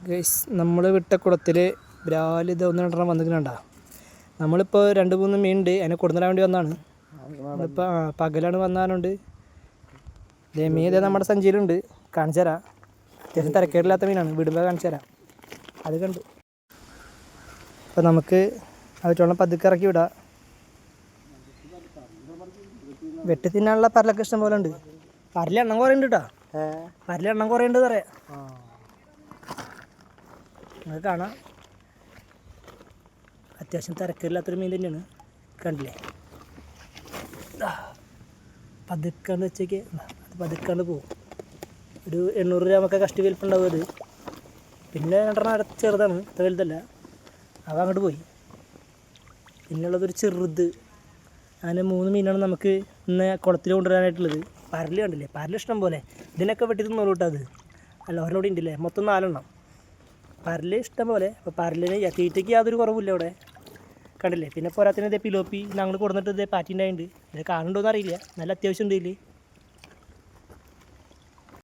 Guys നമ്മൾ വിട്ട കുളത്തിൽ രാവിലെ ഇത് 1-2 വന്നിട്ടുണ്ടാ. നമ്മളിപ്പോൾ 2-3 മീനുണ്ട്, അതിനെ കൊടുന്നിടാൻ വേണ്ടി വന്നതാണ്. നമ്മളിപ്പോൾ പകലാണ് വന്നാലുണ്ട്. ഇതേ മീൻ ഇതേ നമ്മുടെ സഞ്ചിയിലുണ്ട്, കാണിച്ചു തരാം. അത്യാവശ്യം തിരക്കേടില്ലാത്ത മീനാണ്, വിടുമ്പോൾ കാണിച്ചു തരാം. അത് കണ്ടു. അപ്പോൾ നമുക്ക് അവറ്റോളം പതുക്കെ ഇറക്കി വിടാം. വെട്ടി തിന്നാനുള്ള പരലൊക്കെ ഇഷ്ടം പോലെ ഉണ്ട്. പരലെണ്ണം കുറേ ഉണ്ട് കേട്ടോ, പരലെണ്ണം കുറേ ഉണ്ട് പറയാം. നിങ്ങൾക്ക് കാണാം, അത്യാവശ്യം തിരക്കില്ലാത്തൊരു മീൻ തന്നെയാണ്. കണ്ടില്ലേ, പതുക്കാണ്ട് വെച്ചേക്ക് അത് പതുക്കാണ്ട് പോകും. ഒരു 800 ഗ്രാമൊക്കെ കഷ്ടി വലിപ്പുണ്ടാവും അത്. പിന്നെ 2 ചെറുതാണ്, അത്ര വലുതല്ല. അവ അങ്ങോട്ട് പോയി. പിന്നുള്ളതൊരു ചെറുത്. അങ്ങനെ 3 മീനാണ് നമുക്ക് ഇന്ന് കുളത്തിൽ കൊണ്ടുവരാനായിട്ടുള്ളത്. പരല് കണ്ടില്ലേ, പരല് ഇഷ്ടം പോലെ. ഇതിനൊക്കെ വെട്ടി തിന്നോളൂ കേട്ടോ. അത് അല്ല ഒരെണ്ണം ഉണ്ടല്ലേ, മൊത്തം 4 എണ്ണം പരല് ഇഷ്ടം പോലെ. അപ്പോൾ പരലിന് തീറ്റയ്ക്ക് യാതൊരു കുറവില്ല ഇവിടെ, കണ്ടില്ലേ. പിന്നെ പോരാത്തിന് ഇതേ പിലോപ്പി ഞങ്ങൾ കൊടുത്തിട്ട് ഇതേ പാറ്റിണ്ടായിട്ടുണ്ട്. ഇത് കാണുന്നുണ്ടോയെന്ന് അറിയില്ല, നല്ല അത്യാവശ്യം ഉണ്ട് ഇതിൽ.